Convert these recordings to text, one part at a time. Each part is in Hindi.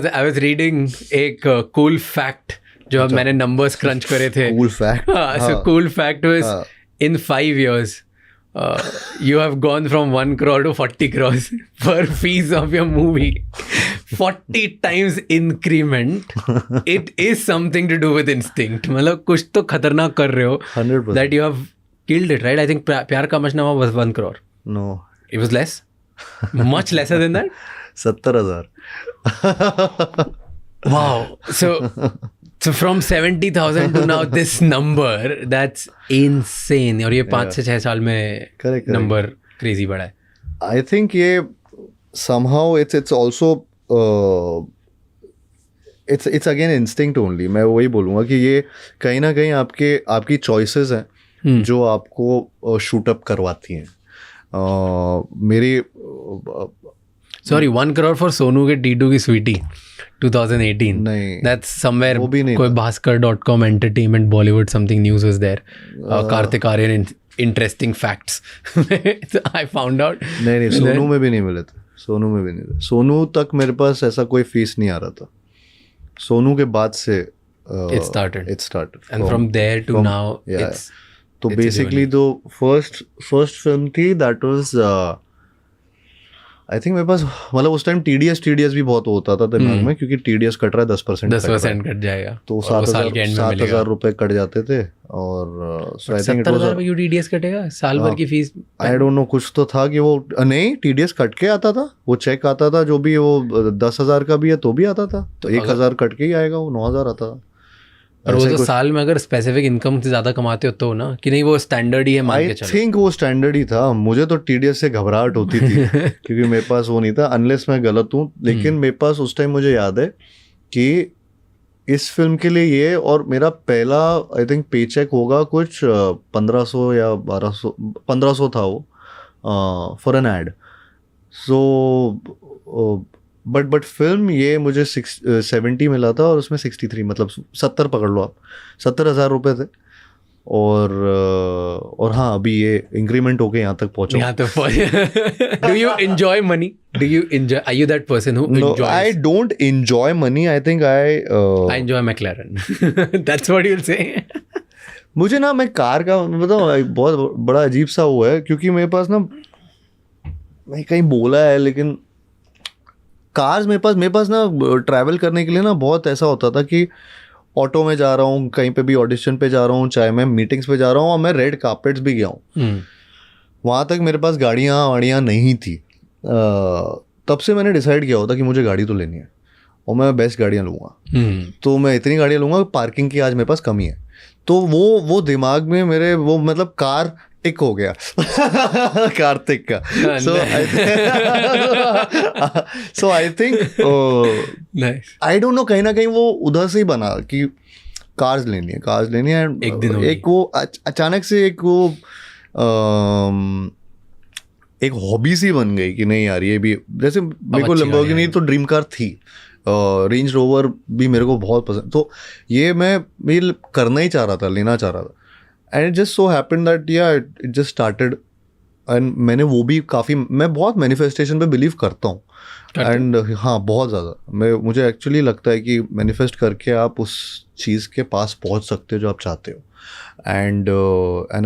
I was reading एक cool fact जो अब मैंने numbers crunch करे थे. Cool fact. So cool fact was in 5 years you have gone from 1 crore to 40 crores per fees of your movie. 40 times increment. It is something to do with instinct. मतलब कुछ तो खतरनाक कर रहे हो. 100%. That you have killed it, right? I think प्यार का मशनामा was 1 crore. No. It was less? Much lesser than that? 70,000. Wow. So from 70,000 to now this number, that's insane. और ये 5 से 6 साल में number crazy बढ़ा है. I think ये somehow it's also it's again instinct only. मैं वही बोलूँगा कि ये कहीं ना कहीं आपकी choices हैं जो आपको shoot up करवाती हैं. मेरी Sorry, 1 crore for सोनू के टीटू की स्वीटी 2018. नहीं, that's somewhere वो भी नहीं कोई भास्कर.com entertainment Bollywood something news was there. Kartik Aaryan interesting facts. I found out. नहीं सोनू में भी नहीं मिले थे. सोनू तक मेरे पास ऐसा कोई फीस नहीं आ रहा था. सोनू के बाद से it started and from there to now it's तो बेसिकली जो फर्स्ट फिल्म थी दैट वाज आई थिंक मेरे पास मतलब उस टाइम टीडीएस भी बहुत होता था दिमाग में क्योंकि टीडीएस कट रहा है 10% कट जाएगा तो 7,000 रुपए कट जाते थे और सो आई थिंक 70,000 रुपए क्यों टीडीएस कटेगा साल भर की फीस. आई डोंट नो कुछ तो था कि वो नहीं टीडीएस कट के आता था वो चेक आता था जो भी वो 10,000 का भी है तो भी आता था तो 1,000 कट के ही आएगा वो 9,000 आता था. और वो तो साल में अगर स्पेसिफिक इनकम से ज़्यादा कमाते हो तो ना कि नहीं वो स्टैंडर्ड ही है मान के चलो. आई थिंक वो स्टैंडर्ड ही था. मुझे तो टीडीएस से घबराहट होती थी क्योंकि मेरे पास वो नहीं था अनलेस मैं गलत हूँ लेकिन मेरे पास उस टाइम मुझे याद है कि इस फिल्म के लिए ये और मेरा पहला आई थिंक पे चेक होगा कुछ 1,500 या 1,500 था वो for an ad. So but film ये मुझे 70 मिला था और उसमें 63 मतलब 70 पकड़ लो आप 70,000 रुपये थे और हाँ अभी ये इंक्रीमेंट होके यहाँ तक पहुँचा. Do you enjoy money? Are you that person who enjoys? No, I don't enjoy money. I think I enjoy McLaren. That's what you'll say. मुझे ना मैं कार का बताऊँ बहुत बड़ा अजीब सा हुआ है क्योंकि मेरे पास ना मैं कहीं बोला है लेकिन कार्स मेरे पास ना ट्रैवल करने के लिए ना बहुत ऐसा होता था कि ऑटो में जा रहा हूँ कहीं पे भी ऑडिशन पे जा रहा हूँ चाहे मैं मीटिंग्स पे जा रहा हूँ और मैं रेड कार्पेट्स भी गया हूँ वहाँ तक मेरे पास गाड़ियाँ नहीं थी. तब से मैंने डिसाइड किया होता कि मुझे गाड़ी तो लेनी है और मैं बेस्ट गाड़ियाँ लूँगा. तो मैं इतनी गाड़ियाँ लूँगा पार्किंग की आज मेरे पास कमी है तो वो दिमाग में मेरे वो मतलब कार टिक हो गया कार्तिक का. So I think I don't know कहीं ना कहीं वो उधर से ही बना कि कार्स लेनी है एक दिन एक वो अचानक से एक वो एक हॉबी सी बन गई कि नहीं यार ये भी जैसे मेरे को लैम्बोर्गिनी तो ड्रीम कार थी रेंज रोवर भी मेरे को बहुत पसंद तो ये मैं करना ही चाह रहा था लेना चाह रहा था. And it just so happened that it just started and मैंने वो भी काफ़ी मैं बहुत मैनिफेस्टेशन पे बिलीव करता हूँ एंड हाँ बहुत ज़्यादा मुझे एक्चुअली लगता है कि मैनिफेस्ट करके आप उस चीज़ के पास पहुँच सकते हो जो आप चाहते हो एंड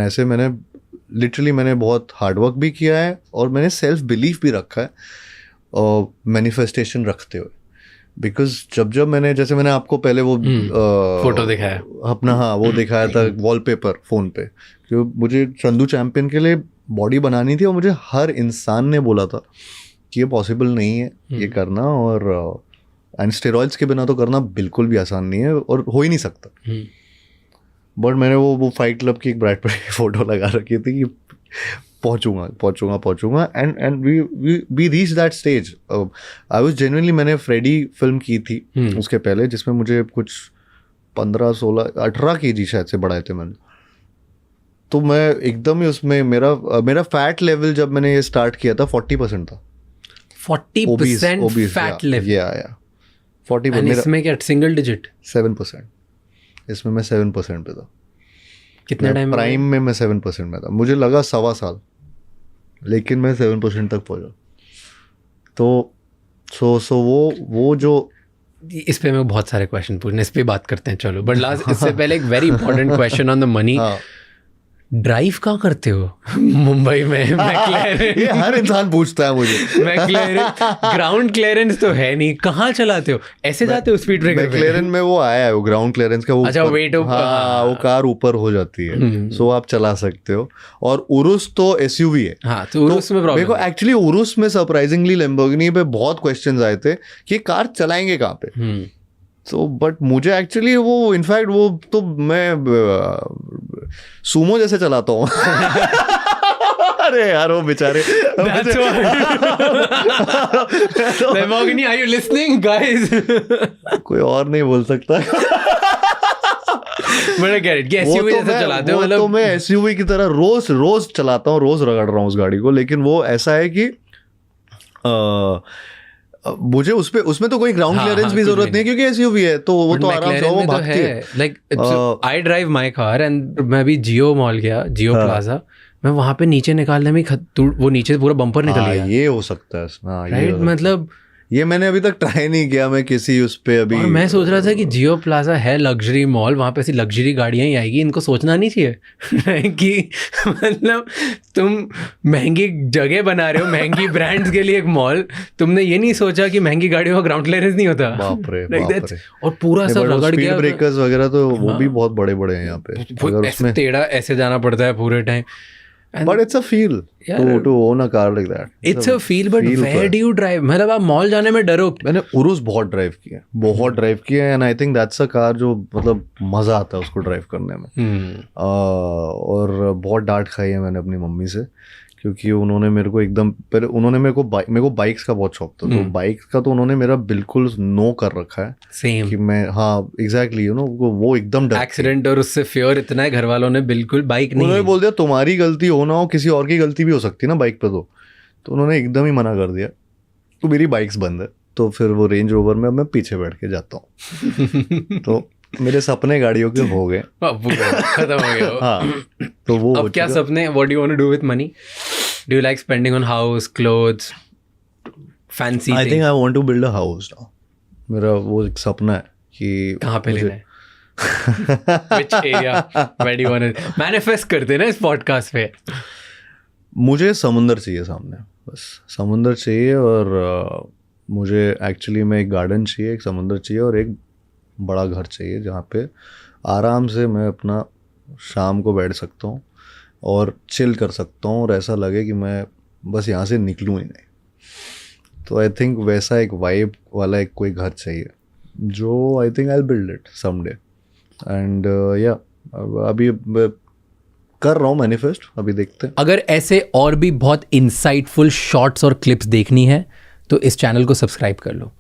ऐसे मैंने बहुत हार्ड वर्क भी किया है और मैंने सेल्फ बिलीफ भी रखा है मैनिफेस्टेशन रखते हुए बिकॉज जब मैंने आपको पहले वो फोटो दिखाया अपना हाँ वो दिखाया था वॉलपेपर फ़ोन पे क्यों मुझे चंदू चैम्पियन के लिए बॉडी बनानी थी और मुझे हर इंसान ने बोला था कि ये पॉसिबल नहीं है ये करना और एंड स्टेरॉइड्स के बिना तो करना बिल्कुल भी आसान नहीं है और हो ही नहीं सकता. बट मैंने वो फाइट क्लब की एक ब्राइट पर फोटो लगा रखी थी कि पहुंचूंगा and we reach that stage. I was genuinely मैंने फ्रेडी फिल्म की थी उसके पहले जिसमें मुझे कुछ 15-16-18 kg शायद से बढ़ाए थे मैंने. तो मैं एकदम ही उसमें मेरा फैट लेवल जब मैंने ये स्टार्ट किया था 40% था. 40% फैट लेवल. या 40%. इसमें क्या सिंगल डिजिट 7%. इसमें मैं 7% पे था. कितना टाइम प्राइम में मैं 7% में था. मुझे लगा 1.25 साल लेकिन मैं 7% तक पहुंचा. तो सो वो जो इस पे मैं बहुत सारे क्वेश्चन पूछने, इस पे बात करते हैं चलो, बट लास्ट इससे पहले एक very important question on the money. Drive कहाँ करते हो मुंबई में? ये हर इंसान पूछता है मुझे। ग्राउंड क्लियरेंस तो है नहीं, कहाँ चलाते हो? ऐसे जाते हो स्पीड ब्रेकर पे? मैक्लेरन में वो आया है, वो ग्राउंड क्लियरेंस का, वो अच्छा वेट, हाँ वो कार ऊपर हो जाती है, सो आप चला सकते हो। और उरुस तो एसयूवी है। हाँ, तो उरुस में प्रॉब्लम। देखो एक्चुअली उरुस में सरप्राइजिंगली लैम्बोर्गिनी पे बहुत क्वेश्चंस आए थे कि कार चलाएंगे कहाँ पे। तो बट मुझे एक्चुअली वो इनफैक्ट वो तो मैं सूमो जैसे चलाता हूँ। अरे यार वो बेचारे। Lamborghini, are you listening guys? कोई और नहीं बोल सकता। But I get it, कि SUV जैसे चलाते हो मतलब। तो मैं SUV की तरह रोज चलाता हूँ, रोज रगड़ रहा हूँ उस गाड़ी को, लेकिन वो ऐसा है कि मुझे उसमें तो कोई ग्राउंड क्लियरेंस भी जरूरत नहीं है क्योंकि एसयूवी है, तो वो तो आराम से वो भागती है। Like I drive my car and मैं अभी जियो मॉल गया, जियो प्लाजा, मैं वहां पे नीचे निकालने में वो नीचे पूरा बम्पर निकल गया। ये हो सकता है राइट, मतलब ये मैंने अभी तक ट्राई नहीं किया मैं किसी उस पे अभी। और मैं सोच रहा था कि जियो प्लाजा है लग्जरी मॉल, वहाँ पे ऐसी लग्जरी गाड़ियाँ ही आएगी, इनको सोचना नहीं चाहिए कि मतलब तुम महंगी जगह बना रहे हो, महंगी ब्रांड्स के लिए एक मॉल, तुमने ये नहीं सोचा कि महंगी गाड़ियों का ग्राउंड क्लियरेंस नहीं होता। बाप रे, और पूरा सब रगड़ गया। ब्रेकर्स वगैरह तो वो भी बहुत बड़े बड़े हैं यहाँ पे, ऐसे टेढ़ा ऐसे जाना पड़ता है पूरे time. But it's a feel to own a car like that. It's a feel, but where do you drive? मतलब आप मॉल जाने में डरो। मैंने उरुस बहुत ड्राइव किया है, and I think that's a car जो मतलब मजा आता है उसको ड्राइव करने में। और बहुत डांट खाई है मैंने अपनी मम्मी से, क्योंकि उन्होंने मेरे को एकदम पहले उन्होंने मेरे को बाइक्स का बहुत शौक था, तो बाइक्स का तो उन्होंने मेरा बिल्कुल नो कर रखा है। सेम कि मैं हाँ एग्जैक्टली यू नो वो एकदम एक्सीडेंट और उससे फियर इतना है घर वालों ने, बिल्कुल बाइक नहीं। उन्होंने बोल दिया तुम्हारी गलती हो ना हो, किसी और की गलती भी हो सकती है ना बाइक पे, तो उन्होंने एकदम ही मना कर दिया, तो मेरी बाइक्स बंद है। तो फिर वो रेंज रोवर में मैं पीछे बैठ के जाता हूँ। तो मेरे सपने गाड़ियों के हो गए, खत्म हो गया। हाँ, तो वो अब क्या सपने? What do you want to do with money? Do you like spending on house, clothes, fancy? I think I want to build a house now. मेरा वो एक सपना है कि कहाँ पे लेना है? Which area? Where do you want to manifest करते हैं ना इस पॉडकास्ट पे। मुझे समुंदर चाहिए सामने, बस समुंदर चाहिए। और मुझे एक्चुअली में एक गार्डन चाहिए, एक समुंदर चाहिए और एक बड़ा घर चाहिए जहाँ पे आराम से मैं अपना शाम को बैठ सकता हूँ और चिल कर सकता हूँ, और ऐसा लगे कि मैं बस यहाँ से निकलूँ ही नहीं। तो आई थिंक वैसा एक वाइब वाला एक कोई घर चाहिए, जो आई think I will build it someday. And या अभी कर रहा हूँ मैनिफेस्ट, अभी देखते हैं। अगर ऐसे और भी बहुत इंसाइटफुल शॉर्ट्स और क्लिप्स देखनी है तो इस चैनल को सब्सक्राइब कर लो।